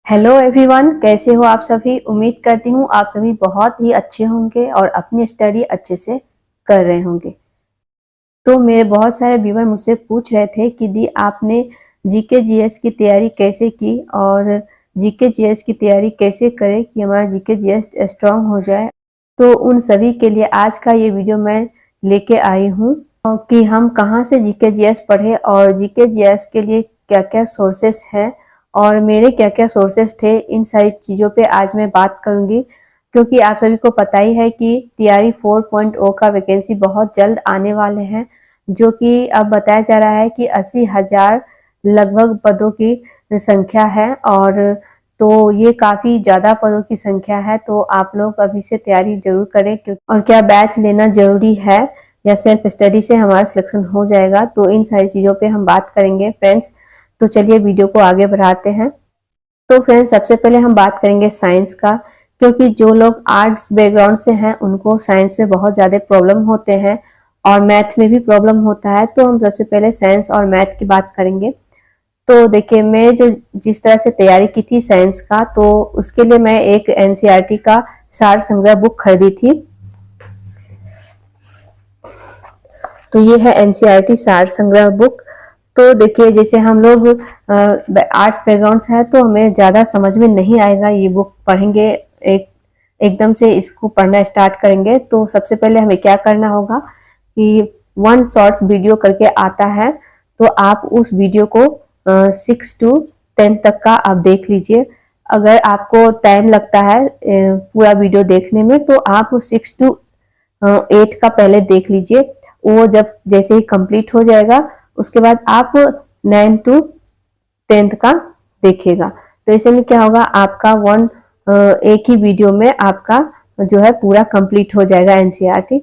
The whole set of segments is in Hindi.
हेलो एवरीवन, कैसे हो आप सभी। उम्मीद करती हूँ आप सभी बहुत ही अच्छे होंगे और अपनी स्टडी अच्छे से कर रहे होंगे। तो मेरे बहुत सारे व्यूअर मुझसे पूछ रहे थे कि दी आपने जीके जीएस की तैयारी कैसे की और जीके जीएस की तैयारी कैसे करें कि हमारा जीके जीएस स्ट्रांग हो जाए। तो उन सभी के लिए आज का ये वीडियो मैं लेके आई हूँ कि हम कहाँ से जीके जीएस पढ़े और जीके जीएस के लिए क्या क्या सोर्सेस हैं और मेरे क्या क्या सोर्सेस थे। इन सारी चीज़ों पे आज मैं बात करूंगी क्योंकि आप सभी को पता ही है कि टीआरई 4.0 का वैकेंसी बहुत जल्द आने वाले हैं, जो कि अब बताया जा रहा है कि 80,000 लगभग पदों की संख्या है। और तो ये काफ़ी ज़्यादा पदों की संख्या है, तो आप लोग अभी से तैयारी जरूर करें। और क्या बैच लेना जरूरी है या सेल्फ स्टडी से हमारा सिलेक्शन हो जाएगा, तो इन सारी चीज़ों पे हम बात करेंगे फ्रेंड्स। तो चलिए वीडियो को आगे बढ़ाते हैं। तो फ्रेंड्स, सबसे पहले हम बात करेंगे साइंस का, क्योंकि जो लोग आर्ट्स बैकग्राउंड से हैं उनको साइंस में बहुत ज़्यादा प्रॉब्लम होते हैं और मैथ में भी प्रॉब्लम होता है। तो हम सबसे पहले साइंस और मैथ की बात करेंगे। तो देखिए, मैं जो जिस तरह से तैयारी की थी साइंस का, तो उसके लिए मैं एक एनसीईआरटी का सार संग्रह बुक खरीदी थी। तो ये है एनसीईआरटी सार संग्रह बुक। तो देखिए, जैसे हम लोग आर्ट्स बैकग्राउंड से है तो हमें ज़्यादा समझ में नहीं आएगा। ये बुक पढ़ेंगे एकदम से इसको पढ़ना स्टार्ट करेंगे तो सबसे पहले हमें क्या करना होगा कि 1 शॉर्ट्स वीडियो करके आता है, तो आप उस वीडियो को 6 to 10 तक का आप देख लीजिए। अगर आपको टाइम लगता है पूरा वीडियो देखने में, तो आप 6 to 8 का पहले देख लीजिए। वो जब जैसे ही कंप्लीट हो जाएगा उसके बाद आप 9 to 10 का देखिएगा। तो ऐसे में क्या होगा, आपका एक ही वीडियो में आपका जो है पूरा कंप्लीट हो जाएगा एनसीईआरटी।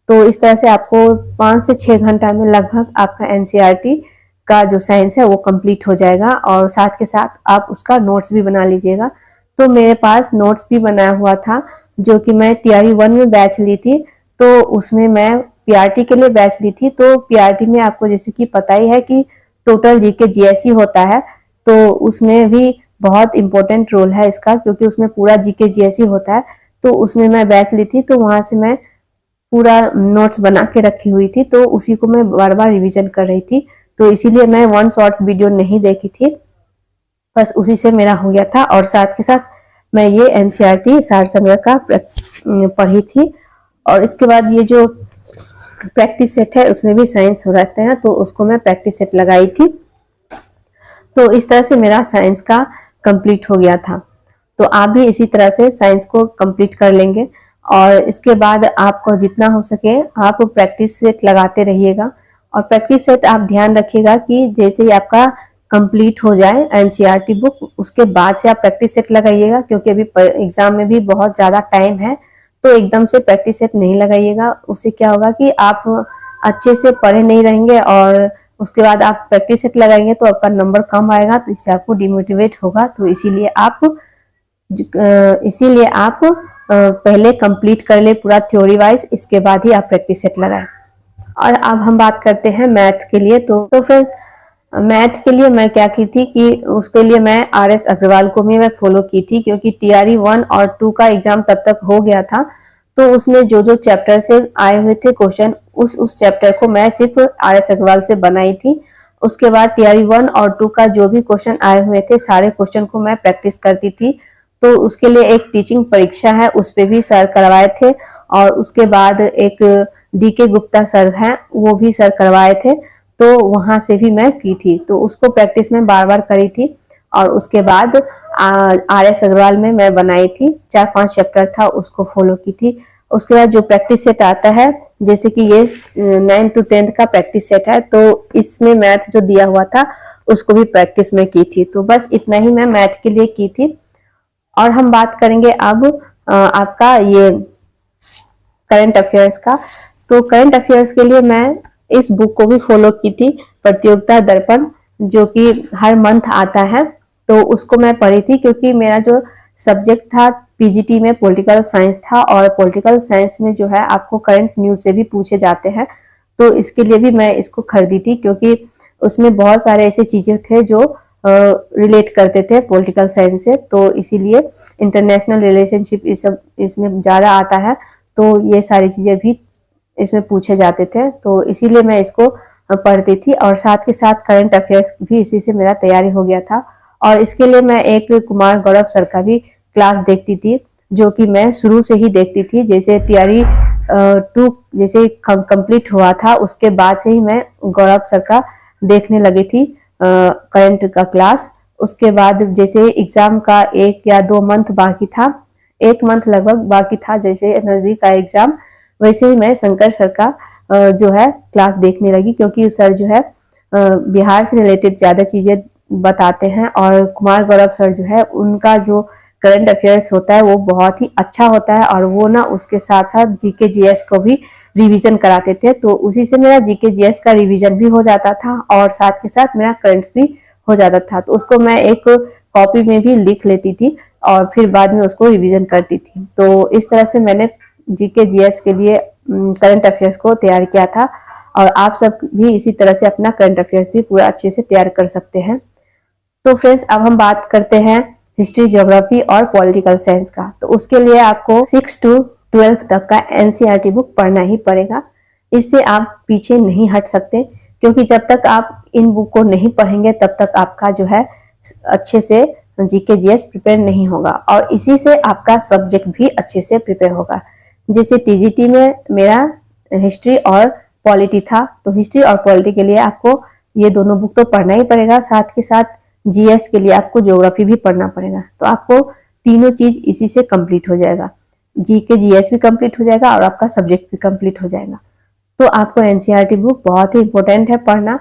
तो इस तरह से आपको 5 से 6 घंटा में लगभग आपका एनसीईआरटी का जो साइंस है वो कंप्लीट हो जाएगा और साथ के साथ आप उसका नोट्स भी बना लीजिएगा। तो मेरे पास नोट्स भी बनाया हुआ था, जो कि मैं टीआरई 1 में बैच ली थी, तो उसमें मैं पीआरटी के लिए बैच ली थी। तो पीआरटी में आपको जैसे कि पता ही है कि टोटल जीके जीएस ही होता है, तो उसमें भी बहुत इंपॉर्टेंट रोल है इसका, क्योंकि उसमें पूरा जीके जीएस ही होता है। तो उसमें मैं बैच ली थी, तो वहां से मैं पूरा नोट्स बना के रखी हुई थी, तो उसी को मैं बार बार रिवीजन कर रही थी। तो इसीलिए मैं 1 शॉर्ट्स वीडियो नहीं देखी थी, बस उसी से मेरा हो गया था। और साथ के साथ मैं ये एनसीईआरटी सार संग्रह का पढ़ी थी। और इसके बाद ये जो प्रैक्टिस सेट है उसमें भी साइंस हो रहते हैं, तो उसको मैं प्रैक्टिस सेट लगाई थी। तो इस तरह से मेरा साइंस का कंप्लीट हो गया था। तो आप भी इसी तरह से साइंस को कंप्लीट कर लेंगे और इसके बाद आपको जितना हो सके आप प्रैक्टिस सेट लगाते रहिएगा। और प्रैक्टिस सेट आप ध्यान रखिएगा कि जैसे ही आपका कंप्लीट हो जाए एनसीईआरटी बुक, उसके बाद से आप प्रैक्टिस सेट लगाइएगा, क्योंकि अभी एग्जाम में भी बहुत ज़्यादा टाइम है। तो एकदम से प्रैक्टिस सेट नहीं लगाइएगा, उससे क्या होगा कि आप अच्छे से पढ़े नहीं रहेंगे और उसके बाद आप प्रैक्टिस सेट लगाएंगे तो आपका नंबर कम आएगा, तो इससे आपको डिमोटिवेट होगा। तो इसीलिए आप पहले कंप्लीट कर ले पूरा थ्योरी वाइज, इसके बाद ही आप प्रैक्टिस सेट लगाएं। और अब हम बात करते हैं मैथ के लिए। तो फ्रेंड्स, मैथ के लिए मैं क्या की थी कि उसके लिए मैं आरएस अग्रवाल को भी मैं फॉलो की थी, क्योंकि टीआरई 1 और 2 का एग्जाम तब तक हो गया था। तो उसमें जो जो चैप्टर से आए हुए थे क्वेश्चन, उस चैप्टर को मैं सिर्फ आरएस अग्रवाल से बनाई थी। उसके बाद टीआरई 1 और 2 का जो भी क्वेश्चन आए हुए थे सारे क्वेश्चन को मैं प्रैक्टिस करती थी। तो उसके लिए एक टीचिंग परीक्षा है, उस पर भी सर करवाए थे। और उसके बाद एक डीके गुप्ता सर हैं, वो भी सर करवाए थे, तो वहां से भी मैं की थी। तो उसको प्रैक्टिस में बार बार करी थी। और उसके बाद आरएस अग्रवाल में मैं बनाई थी, 4-5 चैप्टर था, उसको फॉलो की थी। उसके बाद जो प्रैक्टिस सेट आता है, जैसे कि ये 9 to 10 का प्रैक्टिस सेट है, तो इसमें मैथ जो दिया हुआ था उसको भी प्रैक्टिस में की थी। तो बस इतना ही मैं मैथ के लिए की थी। और हम बात करेंगे अब आपका ये करंट अफेयर्स का। तो करंट अफेयर्स के लिए मैं इस बुक को भी फॉलो की थी, प्रतियोगिता दर्पण, जो कि हर मंथ आता है। तो उसको मैं पढ़ी थी, क्योंकि मेरा जो सब्जेक्ट था पीजीटी में पॉलिटिकल साइंस था, और पॉलिटिकल साइंस में जो है आपको करंट न्यूज से भी पूछे जाते हैं। तो इसके लिए भी मैं इसको खरीदी थी, क्योंकि उसमें बहुत सारे ऐसे चीजें थे जो रिलेट करते थे पॉलिटिकल साइंस से, तो इसीलिए इंटरनेशनल रिलेशनशिप इसमें ज़्यादा आता है, तो ये सारी चीज़ें भी इसमें पूछे जाते थे, तो इसीलिए मैं इसको पढ़ती थी। और साथ के साथ करंट अफेयर्स भी इसी से मेरा तैयारी हो गया था। और इसके लिए मैं एक कुमार गौरव सर का भी क्लास देखती थी, जो कि मैं शुरू से ही देखती थी। जैसे टीआरई 2 जैसे कंप्लीट हुआ था, उसके बाद से ही मैं गौरव सर का देखने लगी थी करंट का क्लास। उसके बाद जैसे एग्जाम का 1 या 2 मंथ बाकी था, 1 मंथ लगभग बाकी था, जैसे नजदीक आया एग्जाम, वैसे ही मैं शंकर सर का जो है क्लास देखने लगी, क्योंकि सर जो है बिहार से रिलेटेड ज्यादा चीजें बताते हैं। और कुमार गौरव सर जो है, उनका जो करंट अफेयर्स होता है वो बहुत ही अच्छा होता है, और वो ना उसके साथ साथ जीके जीएस को भी रिवीजन कराते थे, तो उसी से मेरा जीके जीएस का रिवीजन भी हो जाता था और साथ के साथ मेरा करंट्स भी हो जाता था। तो उसको मैं एक कॉपी में भी लिख लेती थी और फिर बाद में उसको रिवीजन करती थी। तो इस तरह से मैंने जीके जीएस के लिए करंट अफेयर्स को तैयार किया था, और आप सब भी इसी तरह से अपना करंट अफेयर्स भी पूरा अच्छे से तैयार कर सकते हैं। तो फ्रेंड्स, अब हम बात करते हैं हिस्ट्री, ज्योग्राफी और पॉलिटिकल साइंस का। तो उसके लिए आपको 6 to 12 तक का एनसीईआरटी बुक पढ़ना ही पड़ेगा। इससे आप पीछे नहीं हट सकते, क्योंकि जब तक आप इन बुक को नहीं पढ़ेंगे तब तक आपका जो है अच्छे से जीके जीएस प्रिपेयर नहीं होगा, और इसी से आपका सब्जेक्ट भी अच्छे से प्रिपेयर होगा। जैसे टीजीटी में मेरा हिस्ट्री और पॉलिटी था, तो हिस्ट्री और पॉलिटी के लिए आपको ये दोनों बुक तो पढ़ना ही पड़ेगा, साथ के साथ जीएस के लिए आपको ज्योग्राफी भी पढ़ना पड़ेगा। तो आपको तीनों चीज इसी से कंप्लीट हो जाएगा, जीके जीएस भी कंप्लीट हो जाएगा और आपका सब्जेक्ट भी कंप्लीट हो जाएगा। तो आपको एनसीईआरटी बुक बहुत ही इंपॉर्टेंट है पढ़ना।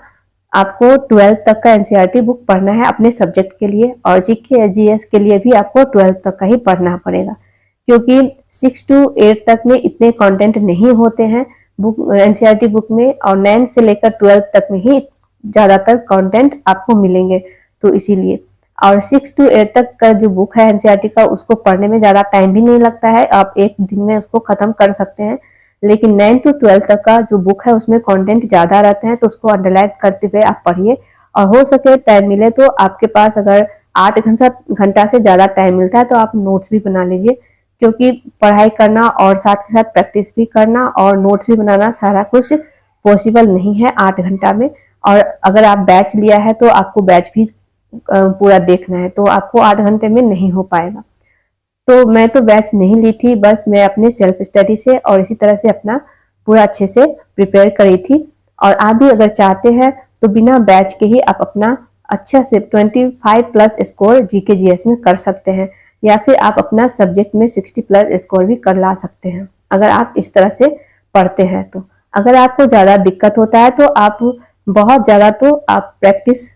आपको 12th तक का एनसीईआरटी बुक पढ़ना है अपने सब्जेक्ट के लिए, और जीके जीएस के लिए भी आपको 12th तक का ही पढ़ना पड़ेगा, क्योंकि 6 to 8 तक में इतने कंटेंट नहीं होते हैं बुक एनसीईआरटी बुक में, और 9 से लेकर 12 तक में ही ज्यादातर कंटेंट आपको मिलेंगे। तो इसीलिए, और 6 to 8 तक का जो बुक है एनसीईआरटी का, उसको पढ़ने में ज्यादा टाइम भी नहीं लगता है, आप एक दिन में उसको खत्म कर सकते हैं। लेकिन 9 to 12 तक का जो बुक है उसमें कंटेंट ज्यादा रहते हैं, तो उसको अंडरलाइन करते हुए आप पढ़िए। और हो सके टाइम मिले तो आपके पास अगर 8 घंटा से ज्यादा टाइम मिलता है तो आप नोट्स भी बना लीजिए, क्योंकि पढ़ाई करना और साथ के साथ प्रैक्टिस भी करना और नोट्स भी बनाना सारा कुछ पॉसिबल नहीं है 8 घंटा में। और अगर आप बैच लिया है तो आपको बैच भी पूरा देखना है, तो आपको 8 घंटे में नहीं हो पाएगा। तो मैं तो बैच नहीं ली थी, बस मैं अपने सेल्फ स्टडी से और इसी तरह से अपना पूरा अच्छे से प्रिपेयर करी थी। और आप भी अगर चाहते हैं तो बिना बैच के ही आप अपना अच्छा से 25+ स्कोर जीके जीएस में कर सकते हैं, या फिर आप अपना सब्जेक्ट में 60+ स्कोर भी कर ला सकते हैं अगर आप इस तरह से पढ़ते हैं। तो अगर आपको ज़्यादा दिक्कत होता है तो आप बहुत ज़्यादा तो आप प्रैक्टिस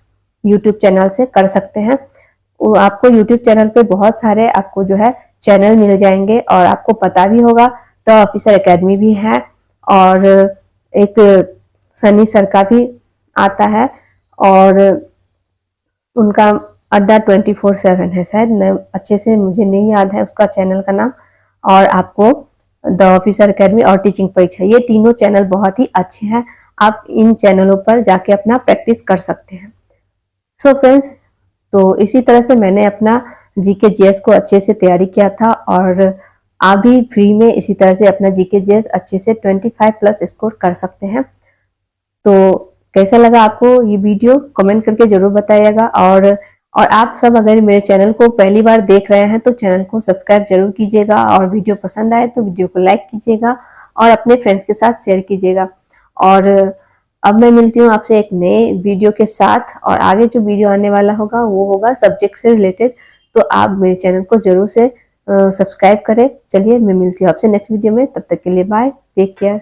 यूट्यूब चैनल से कर सकते हैं। आपको यूट्यूब चैनल पे बहुत सारे आपको जो है चैनल मिल जाएंगे, और आपको पता भी होगा द ऑफिसर एकेडमी भी है, और एक सनी सर का भी आता है, और उनका अड्डा 24/7 है शायद, अच्छे से मुझे नहीं याद है उसका चैनल का नाम। और आपको द ऑफिसर एकेडमी और टीचिंग परीक्षा, ये तीनों चैनल बहुत ही अच्छे हैं, आप इन चैनलों पर जाके अपना प्रैक्टिस कर सकते हैं। सो फ्रेंड्स, तो इसी तरह से मैंने अपना जीके जीएस को अच्छे से तैयारी किया था, और आप भी फ्री में इसी तरह से अपना जीके जीएस अच्छे से 25+ स्कोर कर सकते हैं। तो कैसा लगा आपको ये वीडियो, कमेंट करके जरूर बताइएगा। और आप सब अगर मेरे चैनल को पहली बार देख रहे हैं तो चैनल को सब्सक्राइब जरूर कीजिएगा, और वीडियो पसंद आए तो वीडियो को लाइक कीजिएगा और अपने फ्रेंड्स के साथ शेयर कीजिएगा। और अब मैं मिलती हूँ आपसे एक नए वीडियो के साथ, और आगे जो वीडियो आने वाला होगा वो होगा सब्जेक्ट से रिलेटेड, तो आप मेरे चैनल को जरूर से सब्सक्राइब करें। चलिए, मैं मिलती हूँ आपसे नेक्स्ट वीडियो में, तब तक के लिए बाय, टेक केयर।